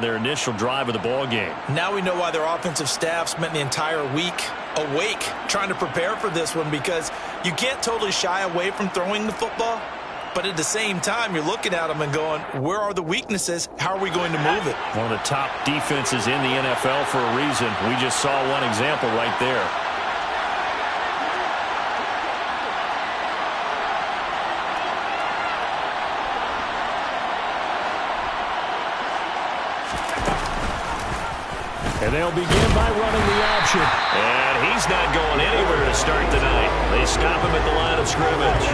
their initial drive of the ball game. Now we know why their offensive staff spent the entire week awake trying to prepare for this one, because you can't totally shy away from throwing the football, but at the same time you're looking at them and going, where are the weaknesses? How are we going to move it? One of the top defenses in the NFL for a reason. We just saw one example right there. And they'll begin by running the option. And he's not going anywhere to start the night. They stop him at the line of scrimmage.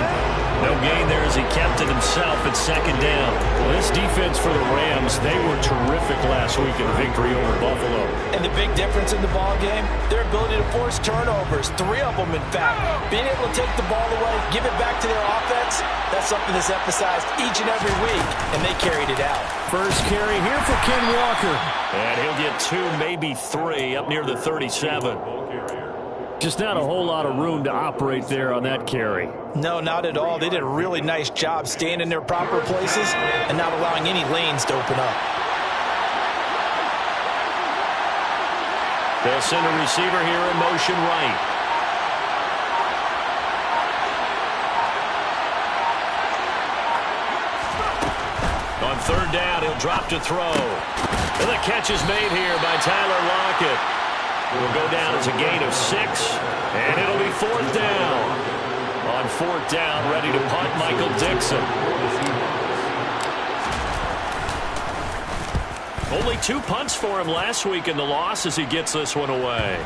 No gain there as he kept it himself at second down. Well, this defense for the Rams, they were terrific last week in the victory over Buffalo. And the big difference in the ball game, their ability to force turnovers, 3 of them in fact. Being able to take the ball away, give it back to their offense, that's something that's emphasized each and every week, and they carried it out. First carry here for Ken Walker. And he'll get 2, maybe 3 up near the 37. Just not a whole lot of room to operate there on that carry. No, not at all. They did a really nice job staying in their proper places and not allowing any lanes to open up. They'll send a receiver here in motion right. On third down, he'll drop to throw. And the catch is made here by Tyler Lockett. It will go down as a gain of 6, and it'll be 4th down. On 4th down, ready to punt, Michael Dixon. Only 2 punts for him last week in the loss as he gets this one away.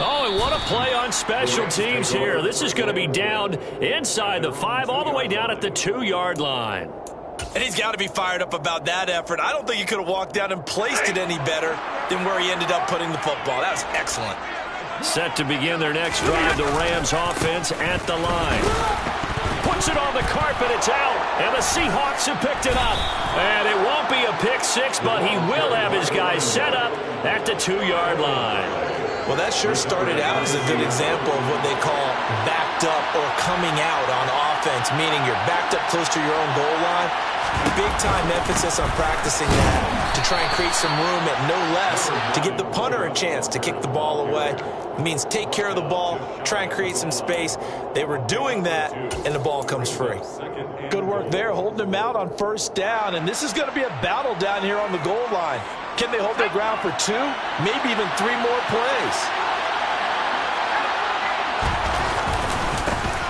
Oh, and what a play on special teams here. This is going to be down inside the 5, all the way down at the 2-yard line. And he's got to be fired up about that effort. I don't think he could have walked down and placed it any better than where he ended up putting the football. That was excellent. Set to begin their next drive, the Rams offense at the line. Puts it on the carpet, it's out, and the Seahawks have picked it up. And it won't be a pick 6, but he will have his guys set up at the 2-yard line. Well, that sure started out as a good example of what they call backed up or coming out on offense, meaning you're backed up close to your own goal line. Big-time emphasis on practicing that to try and create some room at no less to give the punter a chance to kick the ball away. It means take care of the ball, try and create some space. They were doing that, and the ball comes free. Good work there, holding them out on 1st down, and this is going to be a battle down here on the goal line. Can they hold their ground for 2, maybe even 3 more plays?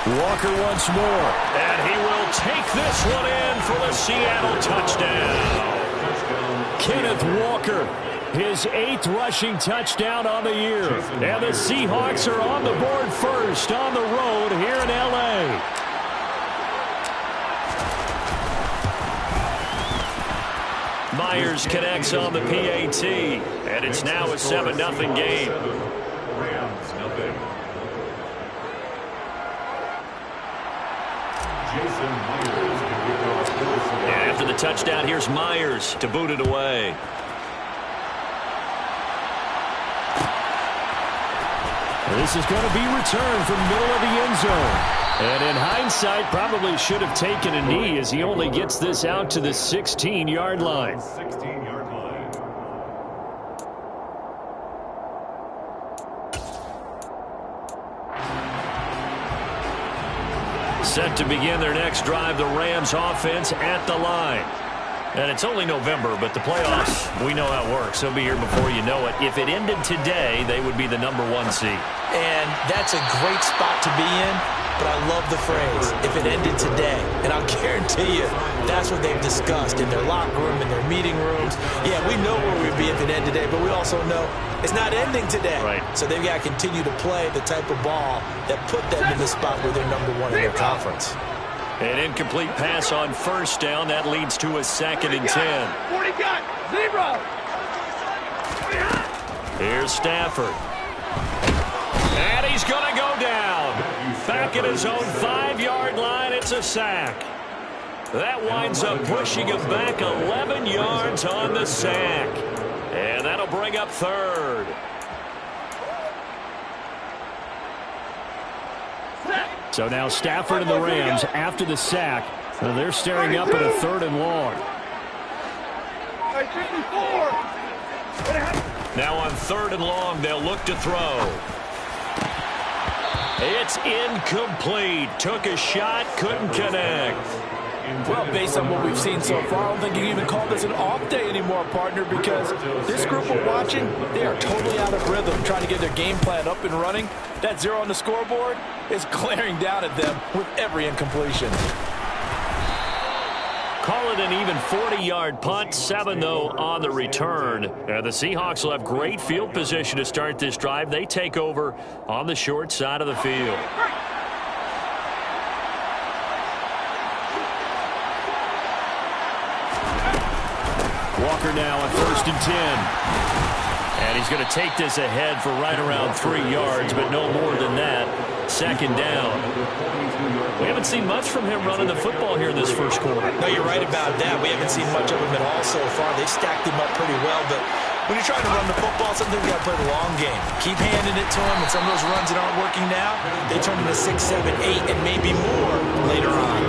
Walker once more. And he will take this one in for the Seattle touchdown. Kenneth Walker, his 8th rushing touchdown on the year. And the Seahawks are on the board first on the road here in L.A. Myers connects on the PAT, and it's now a 7-0 game. And after the touchdown, here's Myers to boot it away. This is going to be returned from middle of the end zone. And in hindsight, probably should have taken a knee as he only gets this out to the 16-yard line. Set to begin their next drive, the Rams offense at the line. And it's only November, but the playoffs, we know how it works. They'll be here before you know it. If it ended today, they would be the #1 seed. And that's a great spot to be in, but I love the phrase, if it ended today. And I'll guarantee you, that's what they've discussed in their locker room, in their meeting rooms. Yeah, we know where we'd be if it ended today, but we also know it's not ending today. Right. So they've got to continue to play the type of ball that put them in the spot where they're #1 in their conference. An incomplete pass on 1st down. That leads to a 2nd and 10. 40 got 0. Here's Stafford. And he's going to go down. Back at his own 5-yard line, it's a sack. That winds up pushing him back 11 yards on the sack. And that'll bring up 3rd. So now Stafford and the Rams, after the sack, they're staring up at a 3rd and long. Now on 3rd and long, they'll look to throw. It's incomplete. Took a shot, couldn't connect. Well, based on what we've seen so far, I don't think you can even call this an off day anymore, partner, because this group we're watching, they are totally out of rhythm, trying to get their game plan up and running. That 0 on the scoreboard is glaring down at them with every incompletion. Call it an even 40-yard punt, 7, though, on the return. The Seahawks will have great field position to start this drive. They take over on the short side of the field. Walker now on 1st and 10. And he's going to take this ahead for right around 3 yards, but no more than that. 2nd down. We haven't seen much from him running the football here in this first quarter. No, you're right about that. We haven't seen much of him at all so far. They stacked him up pretty well, but when you're trying to run the football, sometimes you got to play the long game. Keep handing it to him, and some of those runs that aren't working now, they turn into 6, 7, 8, and maybe more later on.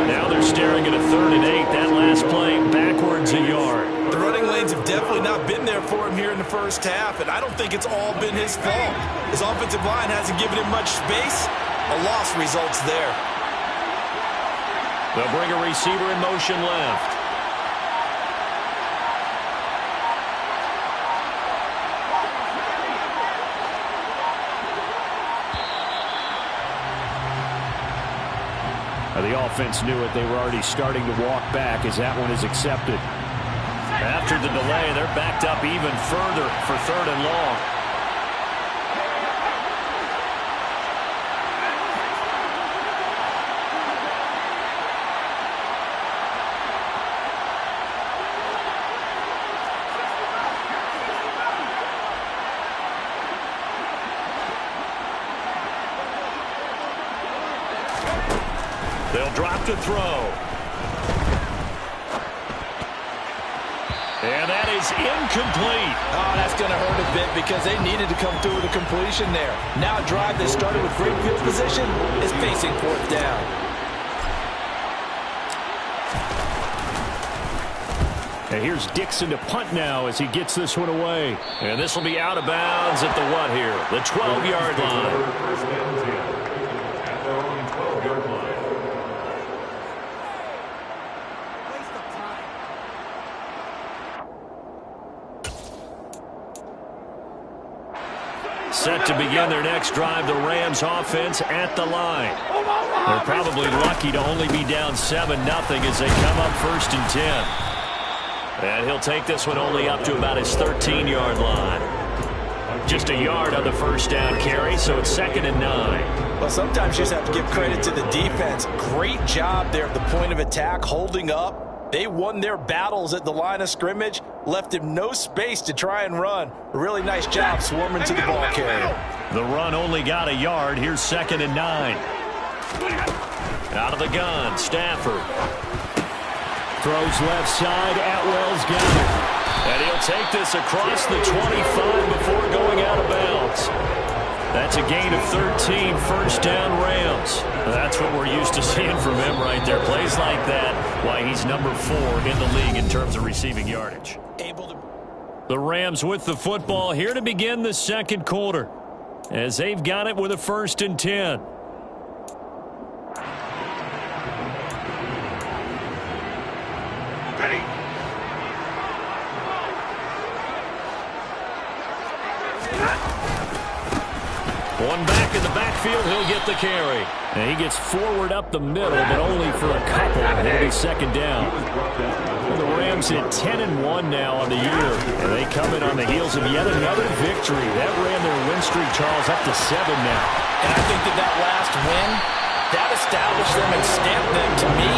Now they're staring at a 3rd and 8. That last play backwards a yard. The running lanes have definitely not been there for him here in the first half, and I don't think it's all been his fault. His offensive line hasn't given him much space. A loss results there. They'll bring a receiver in motion left. The offense knew it. They were already starting to walk back as that one is accepted. After the delay, they're backed up even further for 3rd and long. They'll drop to throw. And that is incomplete. Oh, that's going to hurt a bit because they needed to come through with a completion there. Now a drive that started with great field position is facing 4th down. And here's Dixon to punt now as he gets this one away. And this will be out of bounds at the what here? The 12-yard line. Set to begin their next drive, the Rams offense at the line. They're probably lucky to only be down 7-0 as they come up 1st and 10. And he'll take this one only up to about his 13-yard line. Just a yard on the first down carry, so it's 2nd and 9. Well, sometimes you just have to give credit to the defense. Great job there at the point of attack, holding up. They won their battles at the line of scrimmage, left him no space to try and run. A really nice job swarming to the ball carrier. The run only got a yard. Here's 2nd and 9. Out of the gun, Stafford. Throws left side. Atwell's got it. And he'll take this across the 25 before going out of bounds. That's a gain of 13, 1st down Rams. That's what we're used to seeing from him right there. Plays like that, why he's number 4 in the league in terms of receiving yardage. The Rams with the football here to begin the 2nd quarter as they've got it with a 1st and 10. One back in the backfield, he'll get the carry. And he gets forward up the middle, but only for a couple. It'll be 2nd down. The Rams hit 10-1 now on the year. And they come in on the heels of yet another victory. That ran their win streak, Charles, up to 7 now. And I think that last win, that established them and stamped them, to me,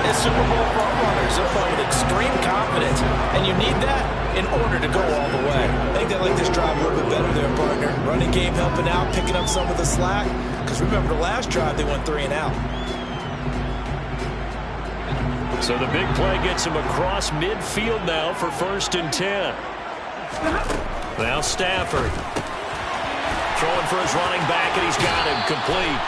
as Super Bowl frontrunners. They're playing with extreme confidence, and you need that in order to go all the way. I think they like this drive a little bit better there, partner. Running game helping out, picking up some of the slack. Because remember, the last drive, they went 3 and out. So the big play gets him across midfield now for 1st and 10. Now Stafford. Throwing for his running back, and he's got him complete.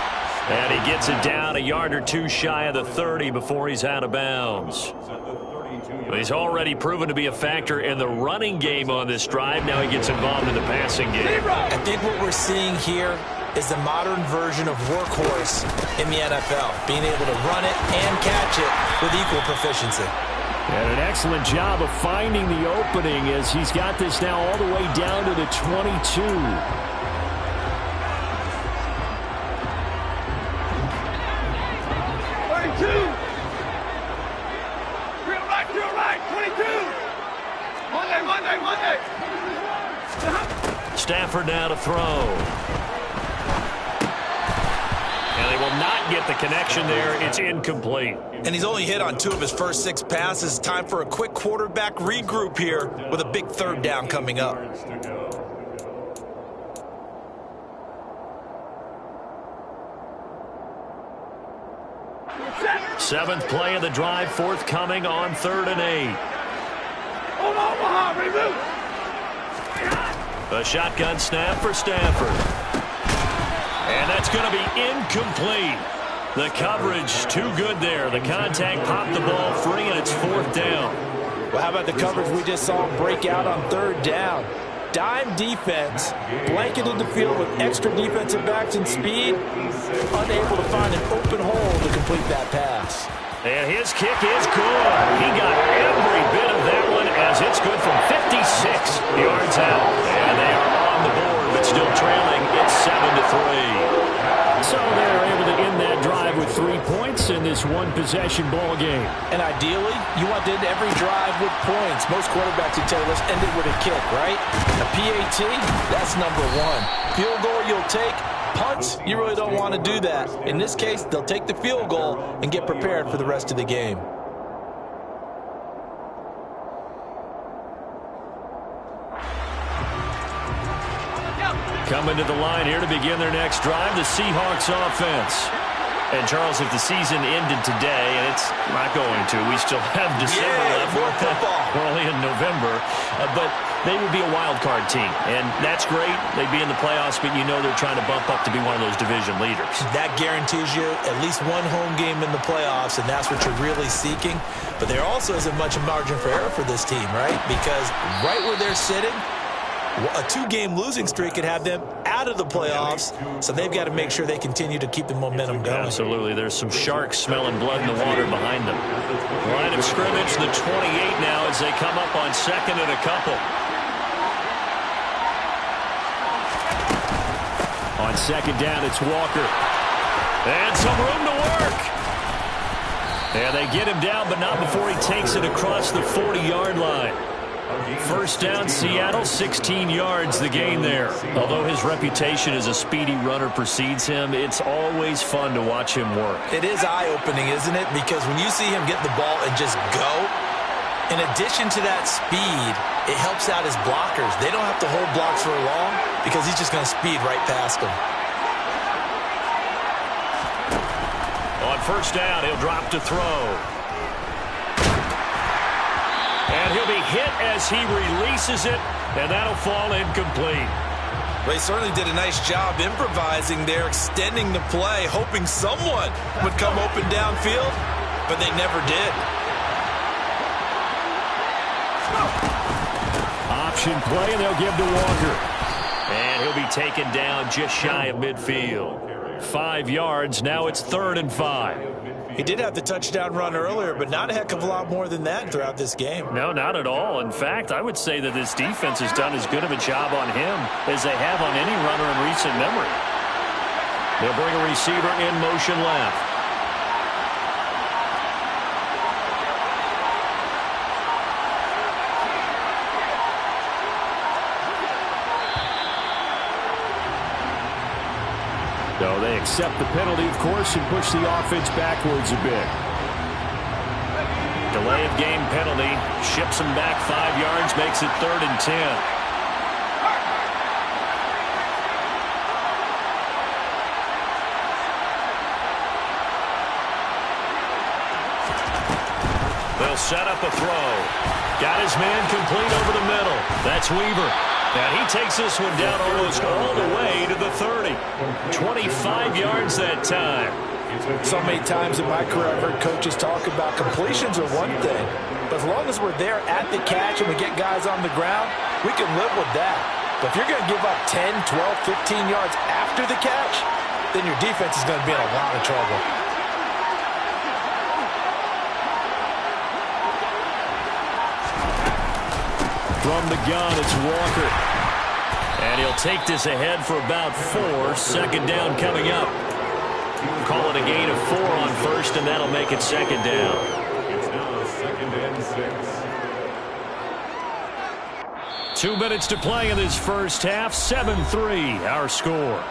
And he gets it down a yard or 2 shy of the 30 before he's out of bounds. He's already proven to be a factor in the running game on this drive. Now he gets involved in the passing game. I think what we're seeing here is the modern version of workhorse in the NFL, being able to run it and catch it with equal proficiency. And an excellent job of finding the opening as he's got this now all the way down to the 22. Stafford now to throw. And they will not get the connection there. It's incomplete. And he's only hit on 2 of his first 6 passes. Time for a quick quarterback regroup here with a big 3rd down coming up. Seventh play of the drive, forthcoming on 3rd and 8. A shotgun snap for Stafford. And that's going to be incomplete. The coverage too good there. The contact popped the ball free, and it's 4th down. Well, how about the coverage we just saw him break out on 3rd down? Dime defense, blanketed the field with extra defensive backs and speed, unable to find an open hole to complete that pass. And his kick is good. He got every bit of that one as it's good from 56 yards out. And they are on the board, but still trailing. It's 7-3. So they're able to end that drive with 3 points in this one-possession ball game. And ideally, you want to end every drive with points. Most quarterbacks would tell you, let's end it with a kick, right? A PAT, that's number 1. Field goal you'll take. Punts, you really don't want to do that. In this case, they'll take the field goal and get prepared for the rest of the game. Coming to the line here to begin their next drive, the Seahawks offense. And, Charles, if the season ended today, and it's not going to, we still have December left. More football. We're only in November. But they would be a wild card team, and that's great. They'd be in the playoffs, but you know they're trying to bump up to be one of those division leaders. That guarantees you at least one home game in the playoffs, and that's what you're really seeking. But there also isn't much margin for error for this team, right? Because right where they're sitting, a 2-game losing streak could have them out of the playoffs, so they've got to make sure they continue to keep the momentum going. Absolutely. There's some sharks smelling blood in the water behind them. Line of scrimmage, the 28 now as they come up on 2nd and a couple. On 2nd down, it's Walker. And some room to work. And they get him down, but not before he takes it across the 40-yard line. 1st down, Seattle, 16 yards the gain there. Although his reputation as a speedy runner precedes him, it's always fun to watch him work. It is eye-opening, isn't it? Because when you see him get the ball and just go, in addition to that speed, it helps out his blockers. They don't have to hold blocks for long because he's just going to speed right past them. On 1st down, he'll drop to throw. And he'll be hit as he releases it, and that'll fall incomplete. They certainly did a nice job improvising there, extending the play, hoping someone would come open downfield, but they never did. Option play, and they'll give to Walker. And he'll be taken down just shy of midfield. 5 yards, now it's 3rd and 5. He did have the touchdown run earlier, but not a heck of a lot more than that throughout this game. No, not at all. In fact, I would say that this defense has done as good of a job on him as they have on any runner in recent memory. They'll bring a receiver in motion left. So they accept the penalty, of course, and push the offense backwards a bit. Delay of game penalty. Ships them back 5 yards, makes it 3rd and 10. They'll set up a throw. Got his man complete over the middle. That's Weaver. And he takes this one down almost all the way to the 30. 25 yards that time. So many times in my career, I've heard coaches talk about completions are one thing, But as long as we're there at the catch and we get guys on the ground, we can live with that. But if you're going to give up 10, 12, 15 yards after the catch, then your defense is going to be in a lot of trouble. From the gun, it's Walker. And he'll take this ahead for about 4. Second down coming up. Call it a gain of 4 on first, and that'll make it second down. It's now second and 6. 2 minutes to play in this first half. 7-3, our score.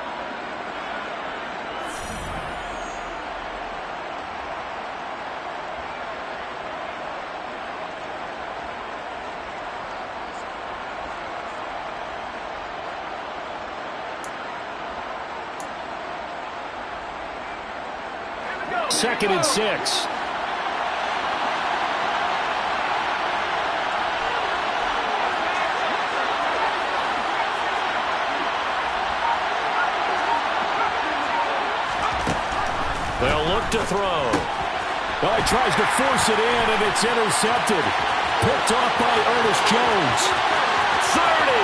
Second and 6. They'll look to throw. Well, he tries to force it in, and it's intercepted. Picked off by Ernest Jones. 30,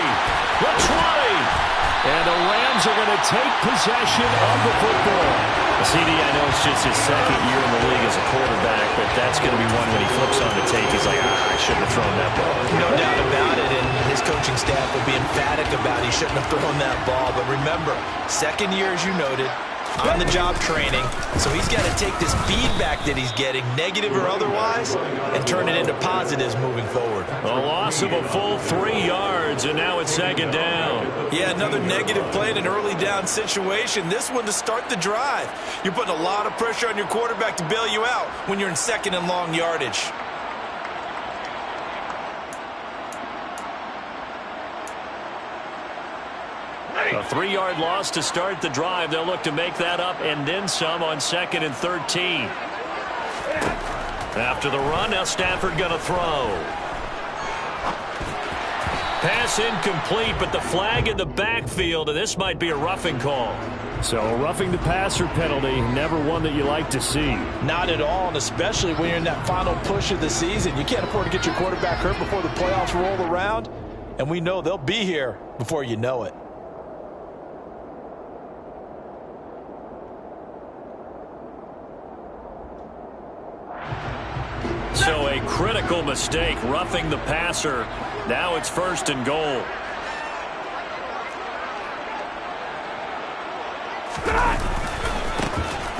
the 20. And the Rams are going to take possession of the football. CD, I know it's just his second year in the league as a quarterback, but that's going to be one when he flips on the tape. He's like, I shouldn't have thrown that ball. No doubt about it, and his coaching staff will be emphatic about he shouldn't have thrown that ball. But remember, second year, as you noted, on-the-job training, so he's got to take this feedback that he's getting, negative or otherwise, and turn it into positives moving forward. A loss of a full 3 yards, and now it's second down. Yeah, another negative play in an early down situation. This one to start the drive. You're putting a lot of pressure on your quarterback to bail you out when you're in second and long yardage. A 3-yard loss to start the drive. They'll look to make that up and then some on second and 13. After the run, now Stafford going to throw. Pass incomplete, but the flag in the backfield, and this might be a roughing call. So a roughing the passer penalty, never one that you like to see. Not at all, and especially when you're in that final push of the season. You can't afford to get your quarterback hurt before the playoffs roll around, and we know they'll be here before you know it. So a critical mistake, roughing the passer. Now it's first and goal.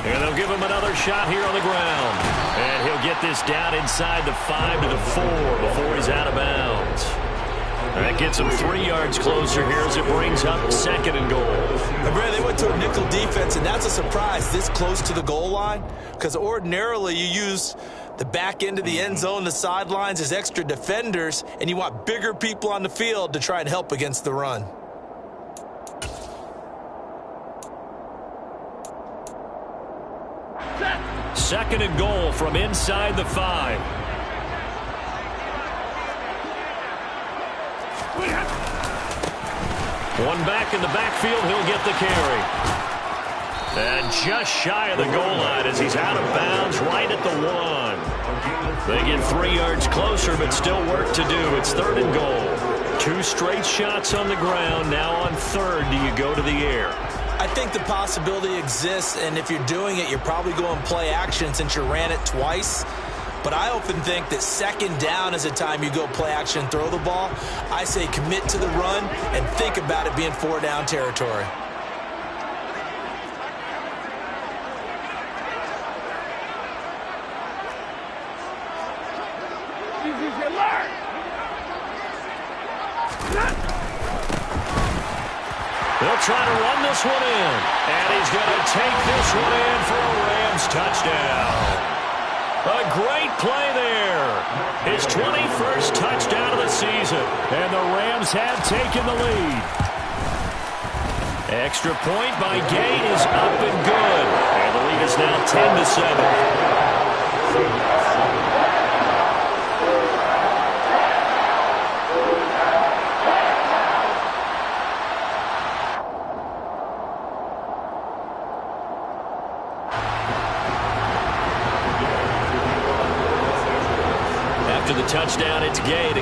And they'll give him another shot here on the ground. And he'll get this down inside the 5 to the 4 before he's out of bounds. That gets him 3 yards closer here as it brings up second and goal. And Brad, they went to a nickel defense, and that's a surprise this close to the goal line, because ordinarily you use the back end of the end zone, the sidelines as extra defenders, and you want bigger people on the field to try and help against the run. Second and goal from inside the 5. One back in the backfield, he'll get the carry. And just shy of the goal line as he's out of bounds right at the 1. They get 3 yards closer, but still work to do. It's third and goal. 2 straight shots on the ground. Now on third, do you go to the air? I think the possibility exists, and if you're doing it, you're probably going play action since you ran it twice. But I often think that second down is a time you go play action and throw the ball. I say commit to the run and think about it being 4 down territory. They'll try to run this one in. And he's going to take this one in for a Rams touchdown. A great play there. His 21st touchdown of the season. And the Rams have taken the lead. Extra point by Gay is up and good. And the lead is now 10-7.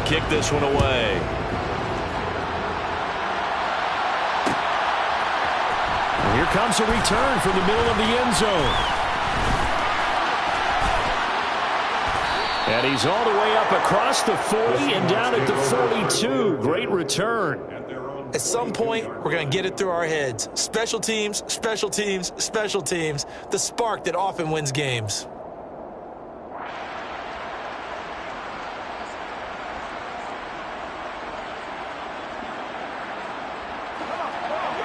kick this one away. Here comes a return from the middle of the end zone. And he's all the way up across the 40 and down at the 42. Great return. At some point, we're going to get it through our heads. Special teams, special teams, special teams. The spark that often wins games.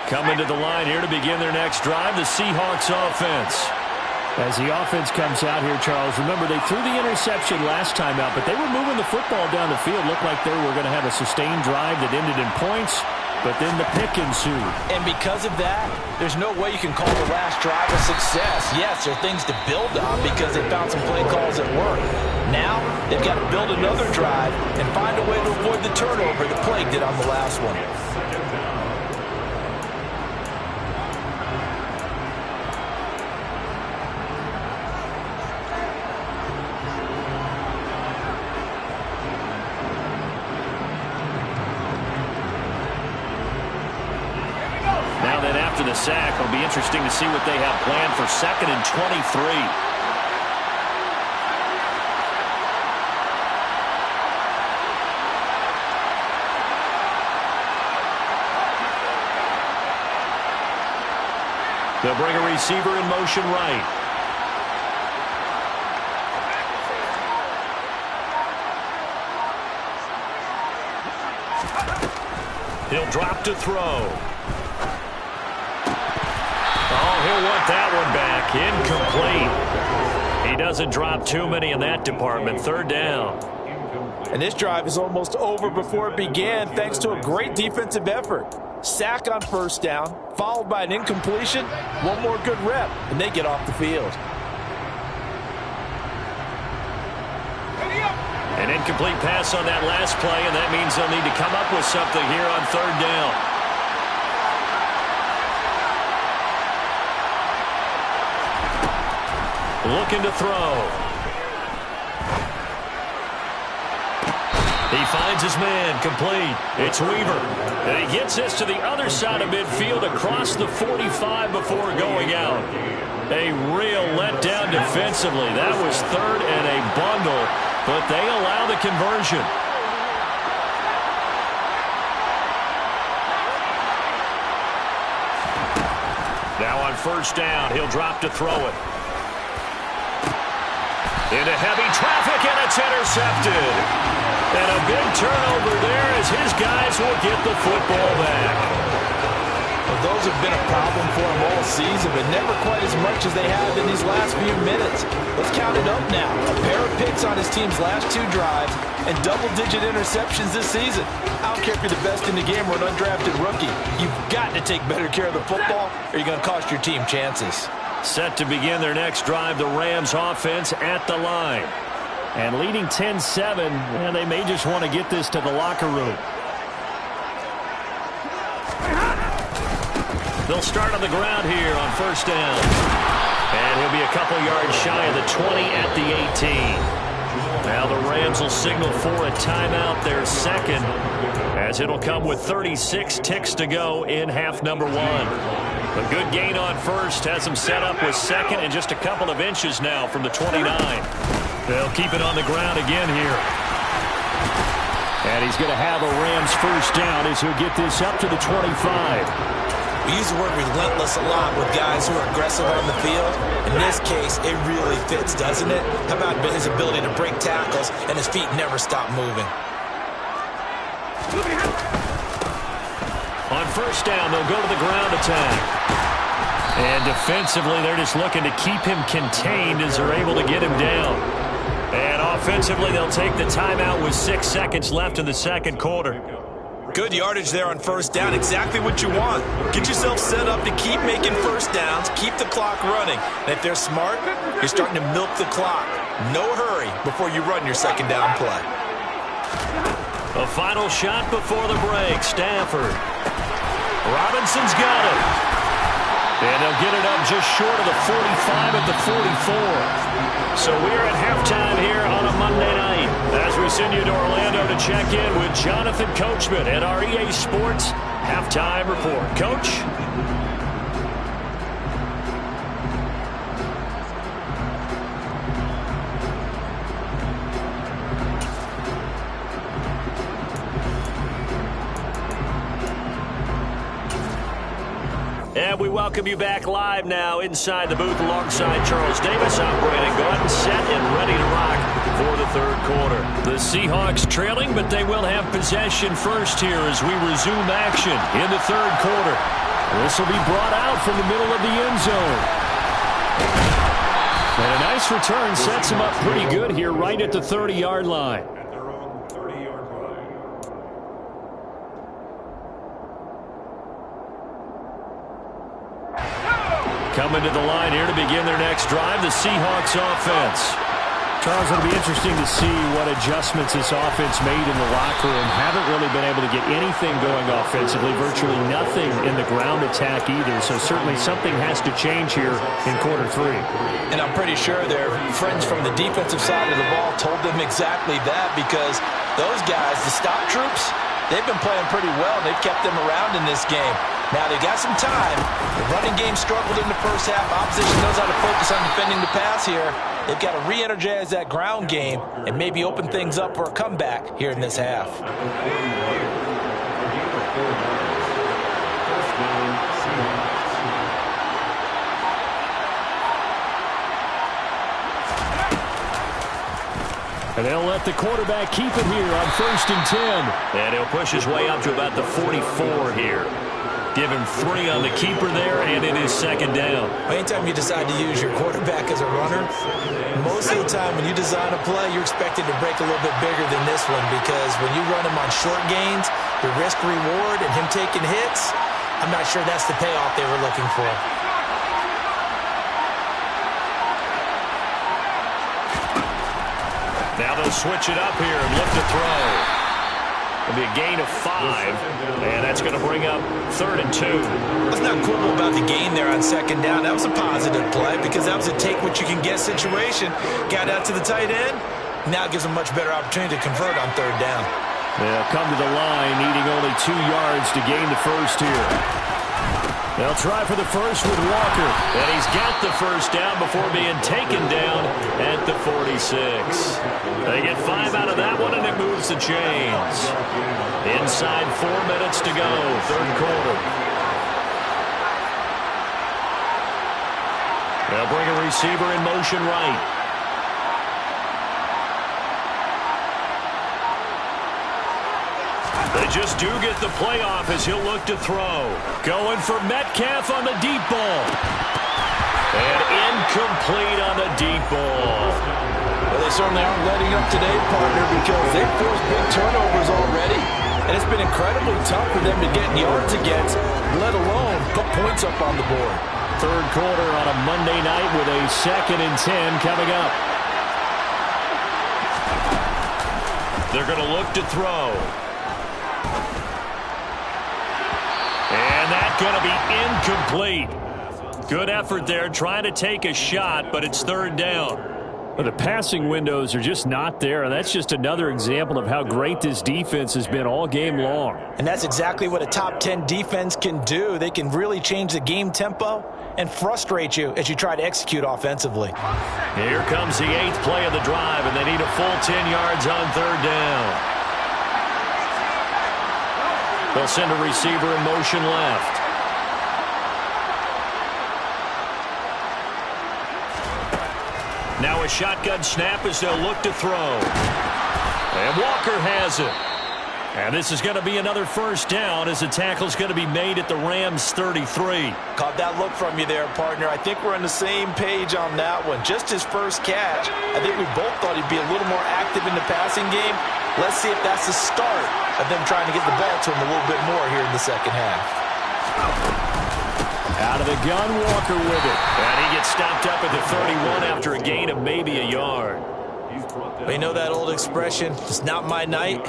Coming to the line here to begin their next drive, the Seahawks offense. As the offense comes out here, Charles, remember they threw the interception last time out, but they were moving the football down the field. Looked like they were going to have a sustained drive that ended in points, but then the pick ensued. And because of that, there's no way you can call the last drive a success. Yes, there are things to build on because they found some play calls that work. Now, they've got to build another drive and find a way to avoid the turnover that plagued it on the last one. After the sack, it'll be interesting to see what they have planned for 2nd and 23. They'll bring a receiver in motion right. He'll drop to throw. He'll want that one back. Incomplete. He doesn't drop too many in that department. 3rd down. And this drive is almost over before it began thanks to a great defensive effort. Sack on 1st down, followed by an incompletion. One more good rep, and they get off the field. An incomplete pass on that last play, and that means they'll need to come up with something here on 3rd down. Looking to throw. He finds his man, complete. It's Weaver. And he gets this to the other side of midfield across the 45 before going out. A real letdown defensively. That was 3rd and a bundle, but they allow the conversion. Now on 1st down, he'll drop to throw it. Into heavy traffic, and it's intercepted. And a big turnover there as his guys will get the football back. Well, those have been a problem for him all season, but never quite as much as they have in these last few minutes. Let's count it up now. A pair of picks on his team's last 2 drives and double-digit interceptions this season. I don't care if you're the best in the game or an undrafted rookie. You've got to take better care of the football or you're going to cost your team chances. Set to begin their next drive, the Rams offense at the line. And leading 10-7, and they may just want to get this to the locker room. They'll start on the ground here on 1st down. And he'll be a couple yards shy of the 20 at the 18. Now the Rams will signal for a timeout, their 2nd, as it'll come with 36 ticks to go in half number 1. A good gain on 1st has them set up with 2nd and just a couple of inches now from the 29. They'll keep it on the ground again here. And he's going to have a Rams 1st down as he'll get this up to the 25. We use the word relentless a lot with guys who are aggressive on the field. In this case, it really fits, doesn't it? How about his ability to break tackles and his feet never stop moving? On 1st down, they'll go to the ground attack. And defensively, they're just looking to keep him contained as they're able to get him down. And offensively, they'll take the timeout with 6 seconds left in the 2nd quarter. Good yardage there on 1st down. Exactly what you want. Get yourself set up to keep making 1st downs, keep the clock running. And if they're smart, you're starting to milk the clock. No hurry before you run your 2nd down play. A final shot before the break. Stafford. Robinson's got it. And they'll get it up just short of the 45 at the 44. So we're at halftime here on a Monday night as we send you to Orlando to check in with Jonathan Coachman at our EA Sports Halftime Report. Coach? And we welcome you back live now inside the booth alongside Charles Davis. I'm Brandon Gordon, set and ready to rock for the third quarter. The Seahawks trailing, but they will have possession first here as we resume action in the third quarter. This will be brought out from the middle of the end zone. And a nice return sets him up pretty good here right at the 30-yard line. Coming to the line here to begin their next drive, the Seahawks offense. Charles, it'll be interesting to see what adjustments this offense made in the locker room. Haven't really been able to get anything going offensively, virtually nothing in the ground attack either. So certainly something has to change here in quarter three. And I'm pretty sure their friends from the defensive side of the ball told them exactly that, because those guys, the stop troops, they've been playing pretty well. They've kept them around in this game. Now, they've got some time. The running game struggled in the first half. Opposition knows how to focus on defending the pass here. They've got to re-energize that ground game and maybe open things up for a comeback here in this half. And they'll let the quarterback keep it here on 1st and 10. And he'll push his way up to about the 44 here. Give him 3 on the keeper there, and it is second down. Anytime you decide to use your quarterback as a runner, most of the time when you design a play, you're expected to break a little bit bigger than this one, because when you run him on short gains, the risk-reward and him taking hits, I'm not sure that's the payoff they were looking for. Now they'll switch it up here and look to throw. It'll be a gain of 5, and that's going to bring up 3rd and 2. What's not cool about the gain there on second down? That was a positive play, because that was a take-what-you-can-get situation. Got out to the tight end. Now it gives them much better opportunity to convert on 3rd down. They'll come to the line, needing only 2 yards to gain the first here. They'll try for the first with Walker. And he's got the first down before being taken down at the 46. They get 5 out of that one, and it moves the chains. Inside 4 minutes to go, third quarter. They'll bring a receiver in motion right. They just do get the playoff as he'll look to throw. Going for Metcalf on the deep ball. And incomplete on the deep ball. Well, they certainly aren't letting up today, partner, because they've forced big turnovers already. And it's been incredibly tough for them to get yards against, let alone put points up on the board. Third quarter on a Monday night with a 2nd and 10 coming up. They're going to look to throw. And that's going to be incomplete. Good effort there, trying to take a shot, but it's 3rd down. Well, the passing windows are just not there, and that's just another example of how great this defense has been all game long. And that's exactly what a top 10 defense can do. They can really change the game tempo and frustrate you as you try to execute offensively. Here comes the 8th play of the drive, and they need a full 10 yards on 3rd down. They'll send a receiver in motion left. Now a shotgun snap as they'll look to throw. And Walker has it. And this is going to be another first down as the tackle's going to be made at the Rams' 33. Caught that look from you there, partner. I think we're on the same page on that one. Just his first catch. I think we both thought he'd be a little more active in the passing game. Let's see if that's the start of them trying to get the ball to him a little bit more here in the second half. Out of the gun, Walker with it. And he gets stopped up at the 31 after a gain of maybe a yard. Well, you know that old expression, it's not my night.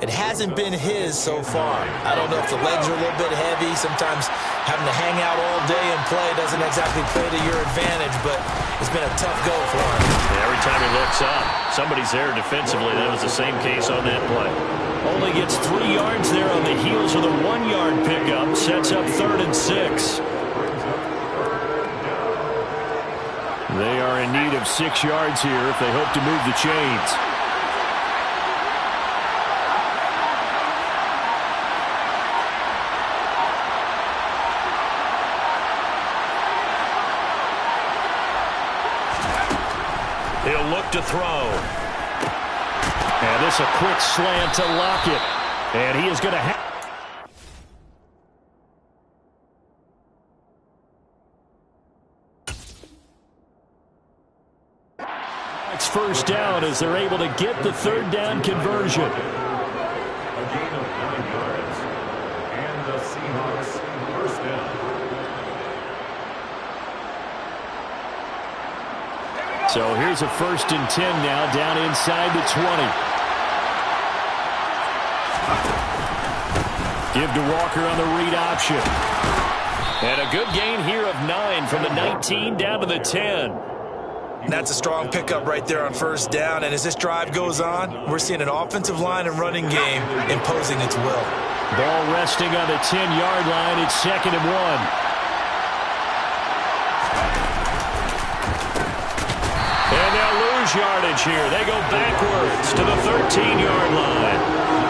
It hasn't been his so far. I don't know if the legs are a little bit heavy. Sometimes having to hang out all day and play doesn't exactly play to your advantage, but it's been a tough go for him. Yeah, every time he looks up, somebody's there defensively. That was the same case on that play. Only gets 3 yards there on the heels of the 1-yard pickup. Sets up 3rd and 6. They are in need of 6 yards here if they hope to move the chains. He'll look to throw. And this a quick slant to Lockett. And he is going to have... It's first down as they're able to get the 3rd down conversion. A gain of 9 yards. And the Seahawks first down. So here's a 1st and 10 now, down inside the 20. Give to Walker on the read option. And a good gain here of 9 from the 19 down to the 10. That's a strong pickup right there on 1st down, and as this drive goes on, we're seeing an offensive line and running game imposing its will. Ball resting on the 10-yard line. It's 2nd and 1. Yardage here. They go backwards to the 13-yard line.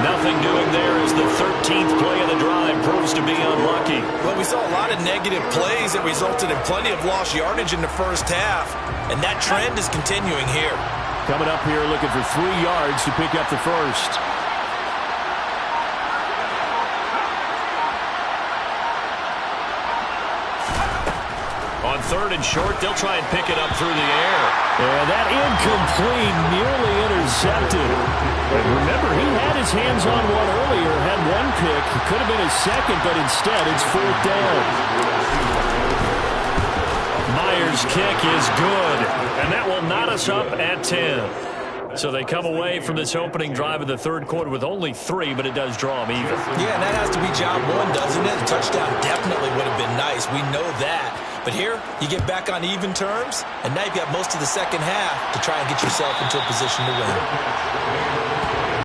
Nothing doing there as the 13th play of the drive proves to be unlucky. Well, we saw a lot of negative plays that resulted in plenty of lost yardage in the first half, and that trend is continuing here. Coming up here looking for 3 yards to pick up the first. On 3rd and short, they'll try and pick it up through the air. And that incomplete, nearly intercepted. And remember, he had his hands on one earlier, had 1 pick. It could have been his 2nd, but instead it's 4th down. Myers' kick is good, and that will knot us up at 10. So they come away from this opening drive of the 3rd quarter with only 3, but it does draw them even. Yeah, and that has to be job 1, doesn't it? A touchdown definitely would have been nice. We know that. But here, you get back on even terms, and now you've got most of the second half to try and get yourself into a position to win.